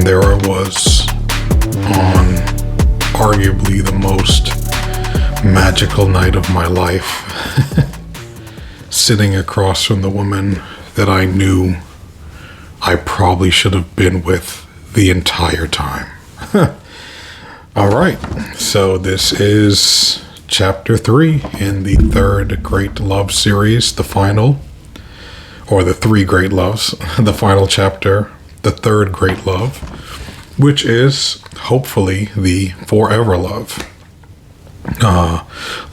there I was on arguably the most magical night of my life, sitting across from the woman that I knew I probably should have been with the entire time. All right, so this is chapter 3 in the third Great Love series, the final, or the three Great Loves, the final chapter, the third Great Love, which is hopefully the forever love.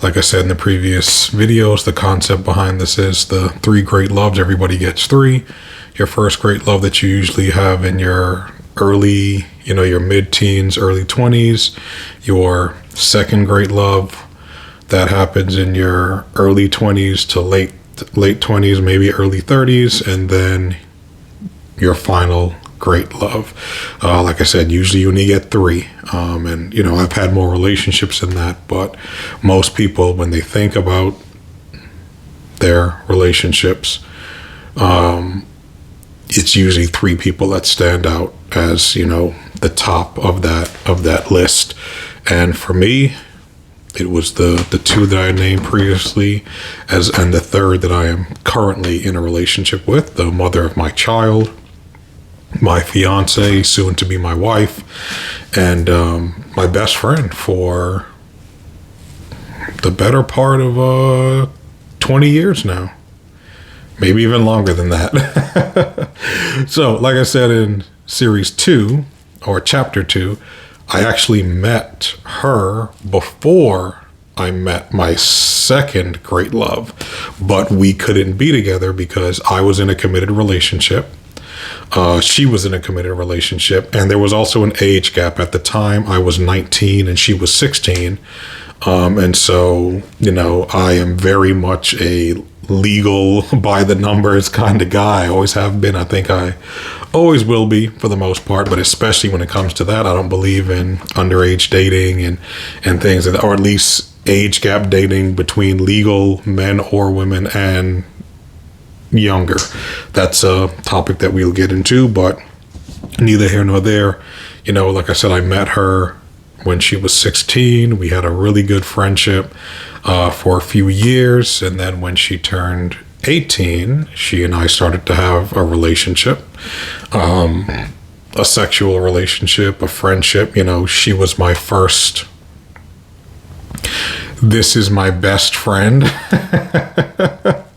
Like I said in the previous videos, the concept behind this is the three great loves. Everybody gets three. Your first great love that you usually have in your early, your mid-teens, early 20s. Your second great love that happens in your early 20s to late 20s, maybe early 30s. And then your final great love. Like I said, usually you only get three. And I've had more relationships than that, but most people, when they think about their relationships, it's usually three people that stand out as, the top of that list. And for me, it was the two that I named previously, and the third that I am currently in a relationship with, the mother of my child, my fiance, soon to be my wife, and my best friend for the better part of 20 years now, maybe even longer than that. So, like I said in series 2 or chapter 2, I actually met her before I met my second great love, but we couldn't be together because I was in a committed relationship. She was in a committed relationship, and there was also an age gap. At the time, I was 19 and she was 16. And so, I am very much a legal, by the numbers kind of guy. I always have been. I think I always will be for the most part, but especially when it comes to that, I don't believe in underage dating and things, or at least age gap dating between legal men or women and younger. That's a topic that we'll get into, but neither here nor there. Like I said, I met her when she was 16. We had a really good friendship for a few years, and then when she turned 18, she and I started to have a relationship, a sexual relationship, a friendship. She was my first, this is my best friend.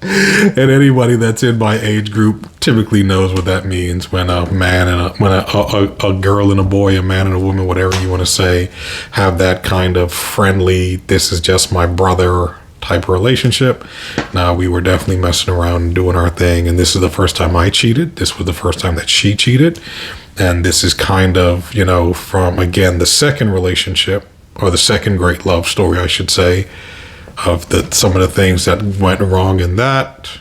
And anybody that's in my age group typically knows what that means when a man and a girl and a boy, a man and a woman, whatever you want to say, have that kind of friendly, this is just my brother type of relationship. Now, we were definitely messing around and doing our thing, and this is the first time I cheated. This was the first time that she cheated. And this is kind of, from, again, the second relationship, or the second great love story, I should say, of some of the things that went wrong in that.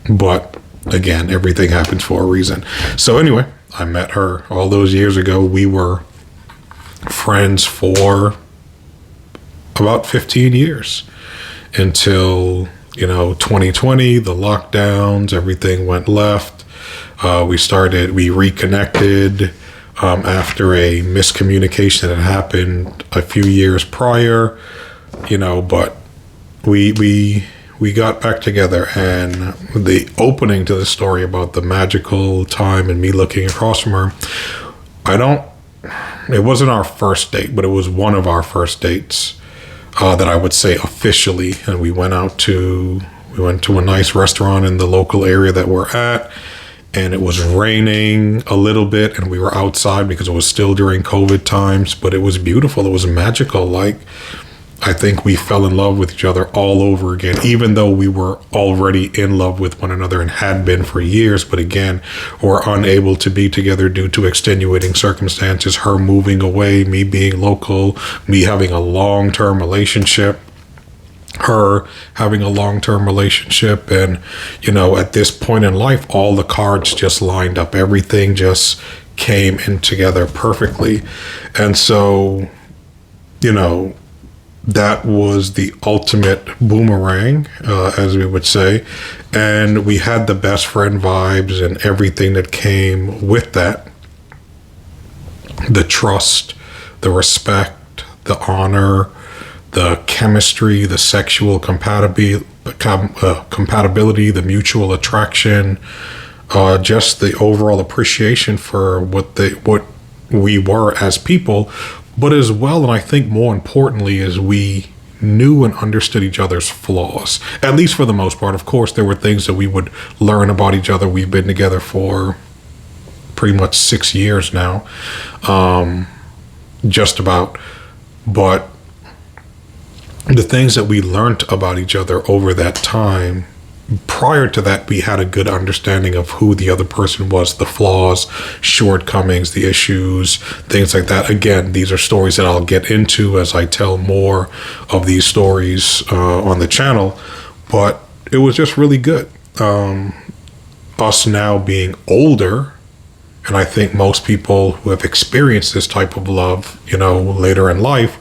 But again, everything happens for a reason. So anyway, I met her all those years ago. We were friends for about 15 years until 2020, the lockdowns, everything went left. We reconnected after a miscommunication that happened a few years prior. But we got back together, and the opening to the story about the magical time and me looking across from her, it wasn't our first date, but it was one of our first dates that I would say officially. And we went to a nice restaurant in the local area that we're at, and it was raining a little bit, and we were outside because it was still during COVID times, but it was beautiful. It was magical. Like, I think we fell in love with each other all over again, even though we were already in love with one another and had been for years. But again, we're unable to be together due to extenuating circumstances, her moving away, me being local, me having a long-term relationship, her having a long-term relationship. And, at this point in life, all the cards just lined up. Everything just came in together perfectly. And so, that was the ultimate boomerang, as we would say. And we had the best friend vibes and everything that came with that. the trust, the respect, the honor, the chemistry, the sexual compatibility, the mutual attraction, just the overall appreciation for what we were as people, but as well, and I think more importantly, is we knew and understood each other's flaws, at least for the most part. Of course, there were things that we would learn about each other. We've been together for pretty much 6 years now, just about. But the things that we learned about each other over that time, prior to that, we had a good understanding of who the other person was, the flaws, shortcomings, the issues, things like that. Again, these are stories that I'll get into as I tell more of these stories on the channel, but it was just really good. Us now being older, and I think most people who have experienced this type of love, later in life,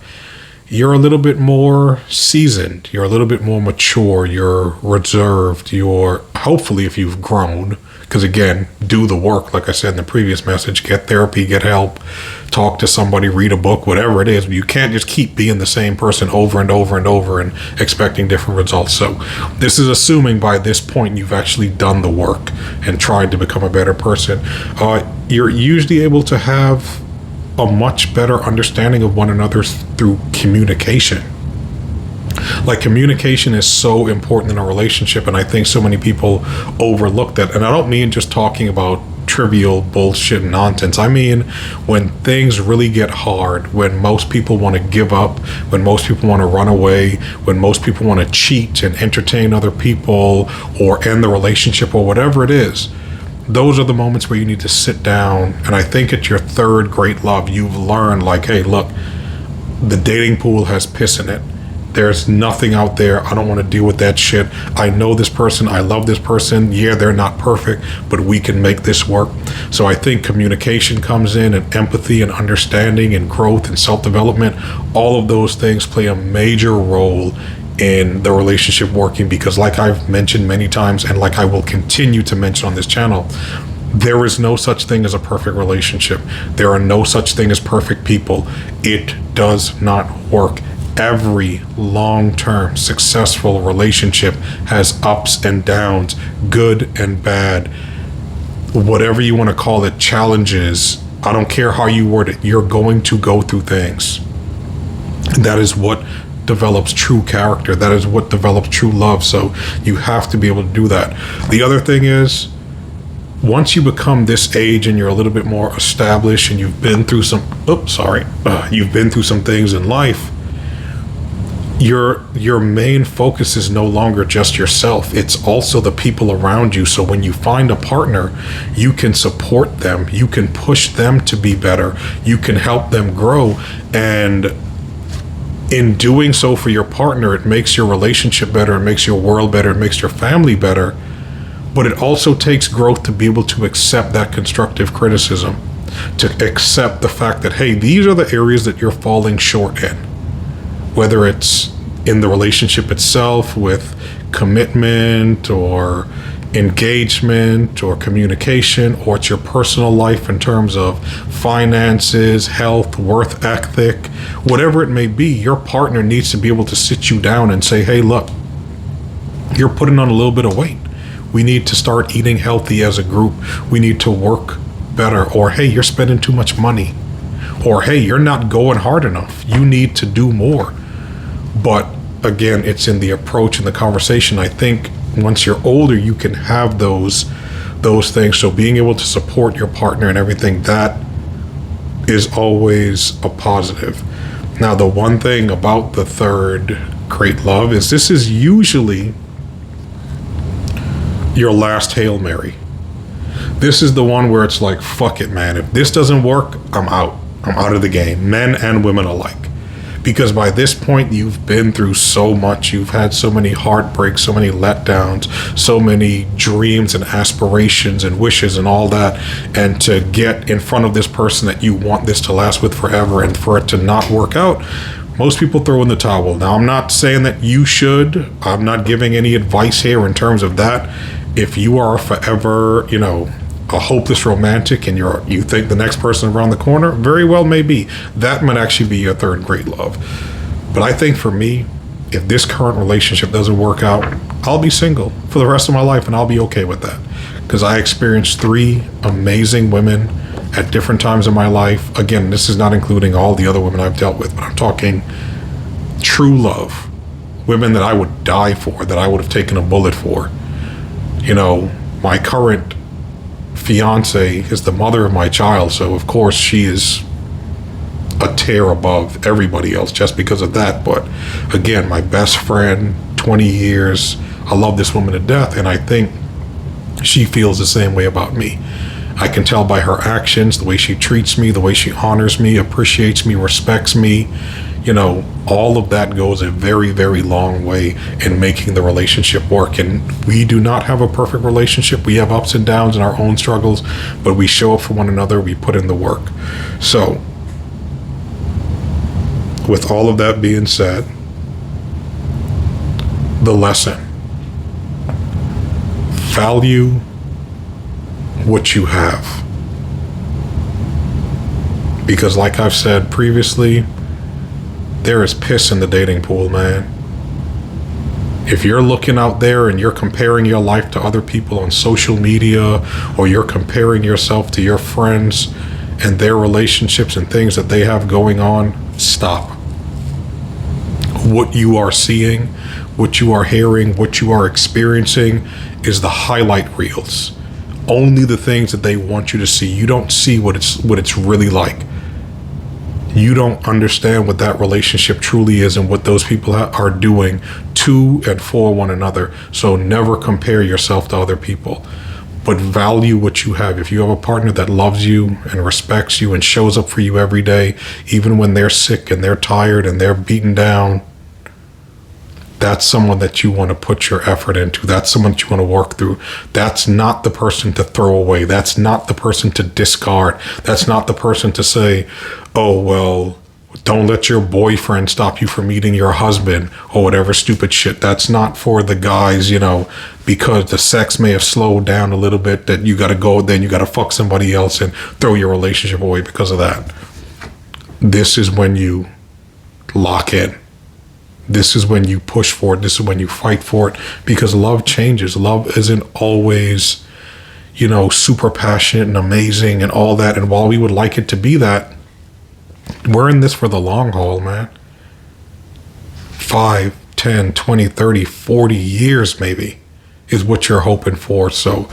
you're a little bit more seasoned, you're a little bit more mature, you're reserved, you're, hopefully, if you've grown, because again, do the work, like I said in the previous message, get therapy, get help, talk to somebody, read a book, whatever it is. You can't just keep being the same person over and over and over and expecting different results. So this is assuming by this point you've actually done the work and tried to become a better person. You're usually able to have a much better understanding of one another through communication. Like, communication is so important in a relationship, and I think so many people overlook that. And I don't mean just talking about trivial bullshit and nonsense. I mean when things really get hard, when most people want to give up, when most people want to run away, when most people want to cheat and entertain other people or end the relationship or whatever it is. Those are the moments where you need to sit down, and I think at your third great love, you've learned, like, hey, look, the dating pool has piss in it. There's nothing out there. I don't want to deal with that shit. I know this person. I love this person. Yeah, they're not perfect, but we can make this work. So I think communication comes in, and empathy and understanding and growth and self-development. All of those things play a major role in the relationship working, because like I've mentioned many times, and like I will continue to mention on this channel, there is no such thing as a perfect relationship. There are no such thing as perfect people. It does not work. Every long-term successful relationship has ups and downs, good and bad, whatever you want to call it, challenges. I don't care how you word it. You're going to go through things. That is what develops true character. That is what develops true love. So you have to be able to do that. The other thing is, once you become this age and you're a little bit more established and you've been through you've been through some things in life, your main focus is no longer just yourself. It's also the people around you. So when you find a partner, you can support them. You can push them to be better. You can help them grow. And in doing so for your partner, it makes your relationship better, it makes your world better, it makes your family better. But it also takes growth to be able to accept that constructive criticism, to accept the fact that, hey, these are the areas that you're falling short in. Whether it's in the relationship itself with commitment or engagement or communication, or it's your personal life in terms of finances, health, work ethic, whatever it may be, your partner needs to be able to sit you down and say, hey, look, you're putting on a little bit of weight. We need to start eating healthy as a group. We need to work better. Or, hey, you're spending too much money. Or, hey, you're not going hard enough. You need to do more. But again, it's in the approach and the conversation. I think once you're older, you can have those things. So being able to support your partner and everything, that is always a positive. Now, the one thing about the third great love is this is usually your last Hail Mary. This is the one where it's like, fuck it, man. If this doesn't work, I'm out. I'm out of the game, men and women alike. Because by this point, you've been through so much. You've had so many heartbreaks, so many letdowns, so many dreams and aspirations and wishes and all that. And to get in front of this person that you want this to last with forever, and for it to not work out, most people throw in the towel. Now, I'm not saying that you should. I'm not giving any advice here in terms of that. If you are forever, a hopeless romantic and you think the next person around the corner, very well may be. That might actually be your third grade love. But I think for me, if this current relationship doesn't work out, I'll be single for the rest of my life and I'll be okay with that. Because I experienced 3 amazing women at different times in my life. Again, this is not including all the other women I've dealt with, but I'm talking true love. Women that I would die for, that I would have taken a bullet for. You know, my current fiance is the mother of my child, so of course she is a tear above everybody else just because of that. But again, my best friend, 20 years, I love this woman to death, and I think she feels the same way about me. I can tell by her actions, the way she treats me, the way she honors me, appreciates me, respects me. You know, all of that goes a very, very long way in making the relationship work. And we do not have a perfect relationship. We have ups and downs and our own struggles, but we show up for one another. We put in the work. So, with all of that being said, the lesson: value what you have. Because like I've said previously, there is piss in the dating pool, man. If you're looking out there and you're comparing your life to other people on social media, or you're comparing yourself to your friends and their relationships and things that they have going on, stop. What you are seeing, what you are hearing, what you are experiencing is the highlight reels. Only the things that they want you to see. You don't see what it's really like. You don't understand what that relationship truly is and what those people are doing to and for one another. So never compare yourself to other people, but value what you have. If you have a partner that loves you and respects you and shows up for you every day, even when they're sick and they're tired and they're beaten down, that's someone that you want to put your effort into. That's someone that you want to work through. That's not the person to throw away. That's not the person to discard. That's not the person to say, oh, well, don't let your boyfriend stop you from meeting your husband or whatever stupid shit. That's not for the guys, you know, because the sex may have slowed down a little bit, that you got to go, then you got to fuck somebody else and throw your relationship away because of that. This is when you lock in. This is when you push for it. This is when you fight for it, because love changes. Love isn't always, you know, super passionate and amazing and all that. And while we would like it to be that, we're in this for the long haul, man. 5, 10, 20, 30, 40 years maybe is what you're hoping for. So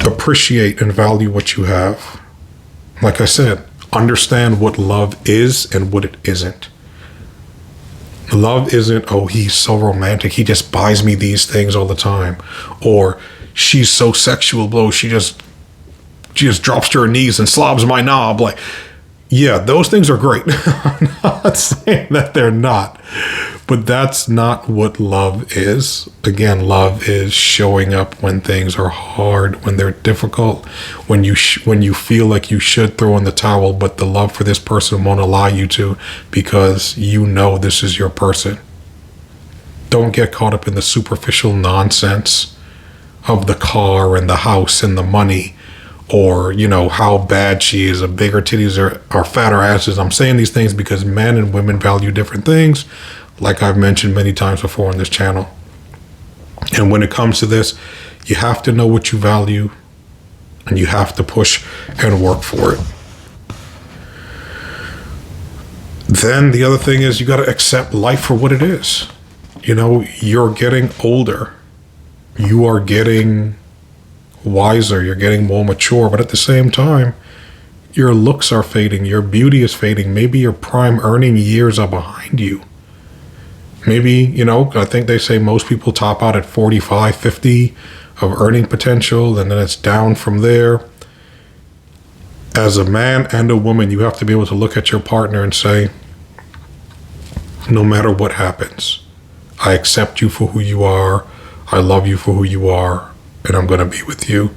appreciate and value what you have. Like I said, understand what love is and what it isn't. Love isn't, oh, he's so romantic, he just buys me these things all the time. Or she's so sexual, bro, she just drops to her knees and slobs my knob. Like, yeah, those things are great. I'm not saying that they're not. But that's not what love is. Again, love is showing up when things are hard, when they're difficult, when you feel like you should throw in the towel, but the love for this person won't allow you to, because you know this is your person. Don't get caught up in the superficial nonsense of the car and the house and the money, or, you know, how bad she is, or bigger titties or fatter asses. I'm saying these things because men and women value different things, like I've mentioned many times before on this channel. And when it comes to this, you have to know what you value, and you have to push and work for it. Then the other thing is, you got to accept life for what it is. You know, you're getting older. You are getting wiser. You're getting more mature. But at the same time, your looks are fading. Your beauty is fading. Maybe your prime earning years are behind you. Maybe, you know, I think they say most people top out at 45, 50 of earning potential, and then it's down from there. As a man and a woman, you have to be able to look at your partner and say, no matter what happens, I accept you for who you are, I love you for who you are, and I'm going to be with you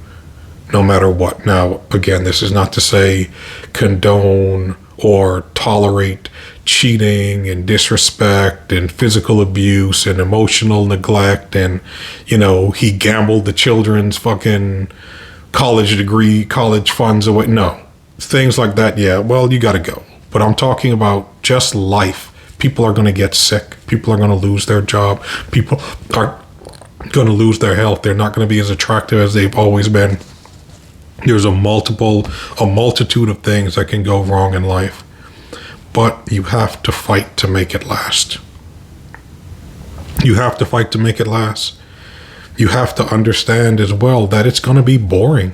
no matter what. Now, again, this is not to say condone or tolerate cheating and disrespect and physical abuse and emotional neglect, and, you know, he gambled the children's fucking college degree, college funds away. No, things like that. Yeah, well, you got to go. But I'm talking about just life. People are going to get sick. People are going to lose their job. People are going to lose their health. They're not going to be as attractive as they've always been. There's a multitude of things that can go wrong in life. But you have to fight to make it last. You have to fight to make it last. You have to understand as well that it's going to be boring.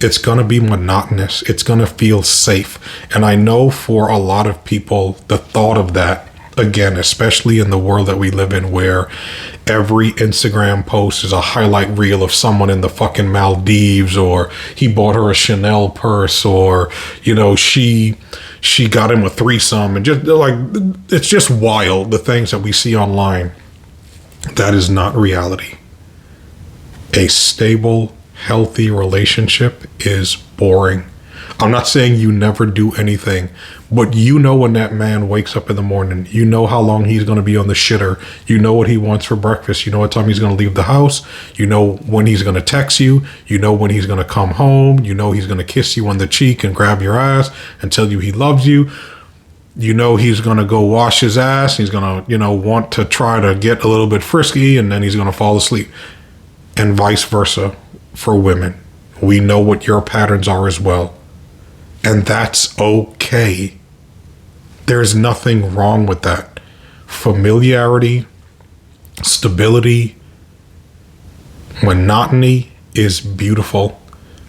It's going to be monotonous. It's going to feel safe. And I know for a lot of people, the thought of that, again, especially in the world that we live in, where every Instagram post is a highlight reel of someone in the fucking Maldives, or he bought her a Chanel purse, or, you know, she got him a threesome, and just like, it's just wild, the things that we see online. That is not reality. A stable, healthy relationship is boring. I'm not saying you never do anything, but you know when that man wakes up in the morning, you know how long he's going to be on the shitter. You know what he wants for breakfast. You know what time he's going to leave the house. You know when he's going to text you. You know when he's going to come home. You know he's going to kiss you on the cheek and grab your ass and tell you he loves you. You know he's going to go wash his ass. He's going to, you know, want to try to get a little bit frisky, and then he's going to fall asleep. And vice versa for women. We know what your patterns are as well. And that's okay. There's nothing wrong with that. Familiarity, stability, monotony is beautiful.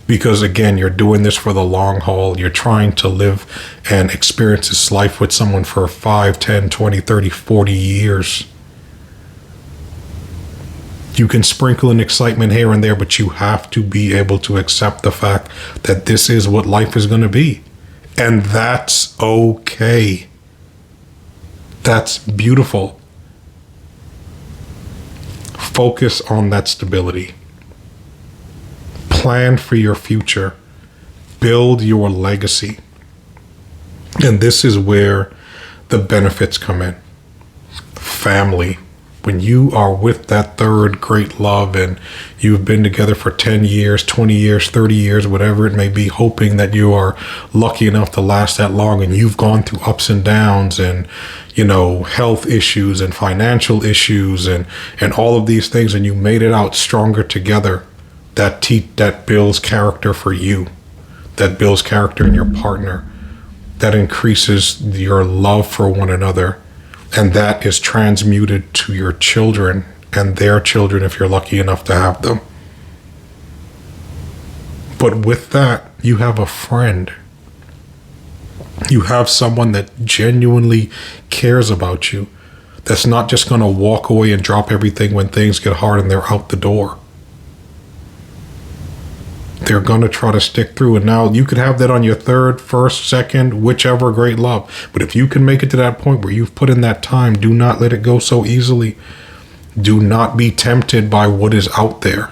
Because again, you're doing this for the long haul. You're trying to live and experience this life with someone for 5, 10, 20, 30, 40 years. You can sprinkle in excitement here and there, but you have to be able to accept the fact that this is what life is going to be. And that's okay. That's beautiful. Focus on that stability. Plan for your future. Build your legacy. And this is where the benefits come in. Family. When you are with that third great love and you've been together for 10 years, 20 years, 30 years, whatever it may be, hoping that you are lucky enough to last that long, and you've gone through ups and downs and, you know, health issues and financial issues and all of these things, and you made it out stronger together, that builds character for you. That builds character in your partner. That increases your love for one another. And that is transmuted to your children and their children if you're lucky enough to have them. But with that, you have a friend. You have someone that genuinely cares about you. That's not just going to walk away and drop everything when things get hard and they're out the door. They're going to try to stick through. And now you could have that on your third, first, second, whichever great love. But if you can make it to that point where you've put in that time, do not let it go so easily. Do not be tempted by what is out there.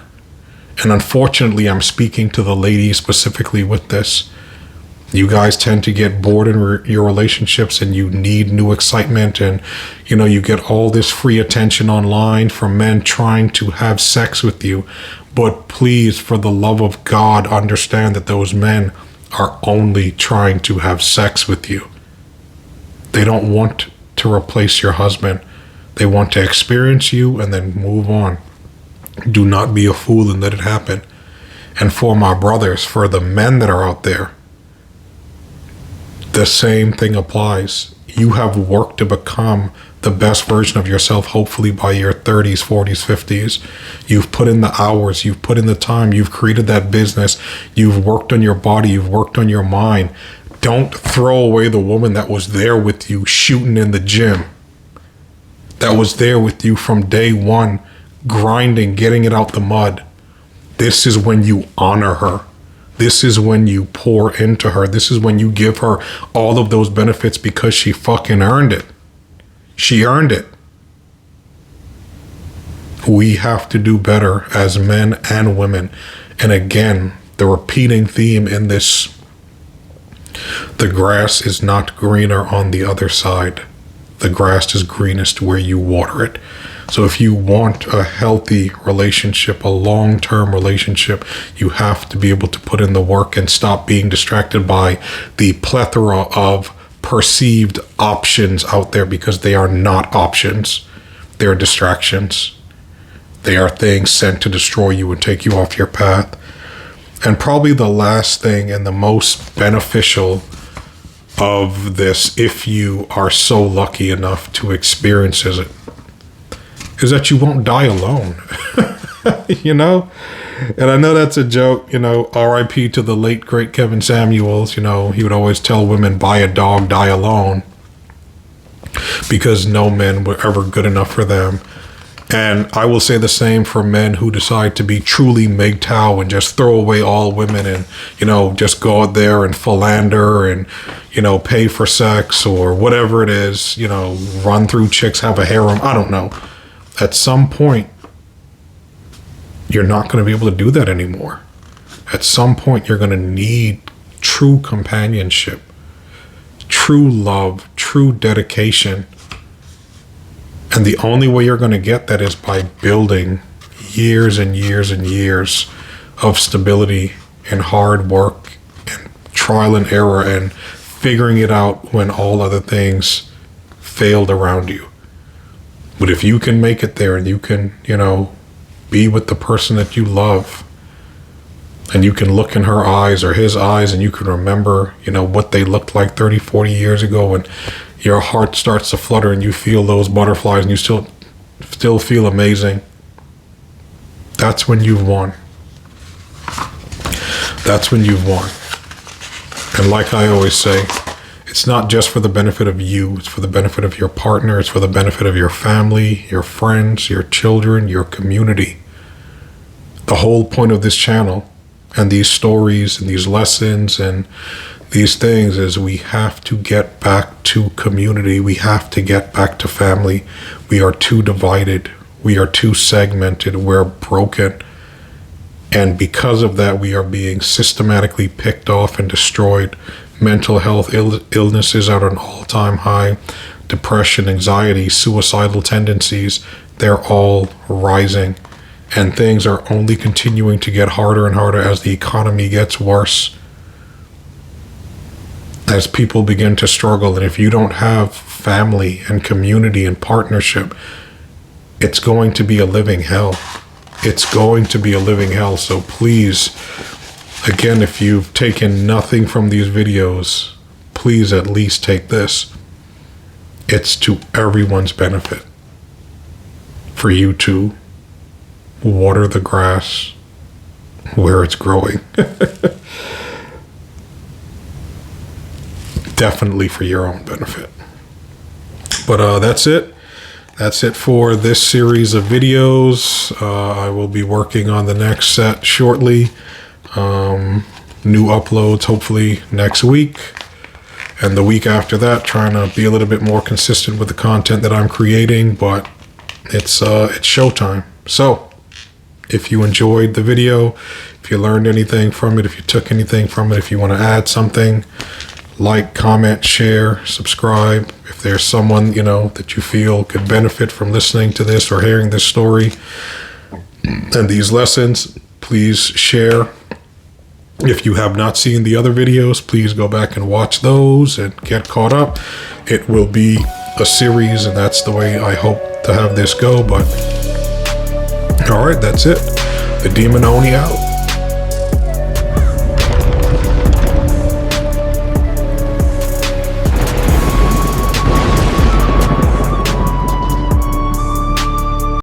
And unfortunately, I'm speaking to the ladies specifically with this. You guys tend to get bored in your relationships, and you need new excitement, and you know, you get all this free attention online from men trying to have sex with you. But please, for the love of God, understand that those men are only trying to have sex with you. They don't want to replace your husband. They want to experience you and then move on. Do not be a fool and let it happen. And for my brothers, for the men that are out there, the same thing applies. You have work to become the best version of yourself, hopefully by your 30s, 40s, 50s. You've put in the hours, you've put in the time, you've created that business, you've worked on your body, you've worked on your mind. Don't throw away the woman that was there with you shooting in the gym, that was there with you from day one, grinding, getting it out the mud. This is when you honor her. This is when you pour into her. This is when you give her all of those benefits because she fucking earned it. She earned it. We have to do better as men and women. And again, the repeating theme in this, the grass is not greener on the other side. the grass is greenest where you water it. So if you want a healthy relationship, a long-term relationship, you have to be able to put in the work and stop being distracted by the plethora of perceived options out there, because they are not options. They're distractions. They are things sent to destroy you and take you off your path. And probably the last thing and the most beneficial of this, if you are so lucky enough to experience it, is that you won't die alone. You know? And I know that's a joke, you know, RIP to the late great Kevin Samuels. You know, he would always tell women, buy a dog, die alone, because no men were ever good enough for them. And I will say the same for men who decide to be truly MGTOW and just throw away all women and, you know, just go out there and philander and, you know, pay for sex or whatever it is, you know, run through chicks, have a harem. I don't know. At some point, you're not going to be able to do that anymore. At some point, you're going to need true companionship, true love, true dedication. And the only way you're going to get that is by building years and years and years of stability and hard work and trial and error and figuring it out when all other things failed around you. But if you can make it there and you can, you know, be with the person that you love, and you can look in her eyes or his eyes and you can remember, you know, what they looked like 30, 40 years ago, and your heart starts to flutter and you feel those butterflies and you still feel amazing, that's when you've won. That's when you've won. And like I always say, it's not just for the benefit of you, it's for the benefit of your partner, it's for the benefit of your family, your friends, your children, your community. The whole point of this channel and these stories and these lessons and these things is we have to get back to community. We have to get back to family. We are too divided. We are too segmented. We're broken. And because of that, we are being systematically picked off and destroyed. Mental health illnesses are at an all-time high. Depression, anxiety, suicidal tendencies, they're all rising. And things are only continuing to get harder and harder as the economy gets worse, as people begin to struggle. And if you don't have family and community and partnership, it's going to be a living hell. It's going to be a living hell. So please, again, if you've taken nothing from these videos, please at least take this. It's to everyone's benefit for you to water the grass where it's growing. Definitely for your own benefit. But that's it. That's it for this series of videos. I will be working on the next set shortly. New uploads hopefully next week. And the week after that, trying to be a little bit more consistent with the content that I'm creating. But it's showtime. So if you enjoyed the video, if you learned anything from it, if you took anything from it, if you want to add something, like, comment, share, subscribe. If there's someone, you know, that you feel could benefit from listening to this or hearing this story and these lessons, please share. If you have not seen the other videos, please go back and watch those and get caught up. It will be a series, and that's the way I hope to have this go. But all right, that's it. The Demon Oni out.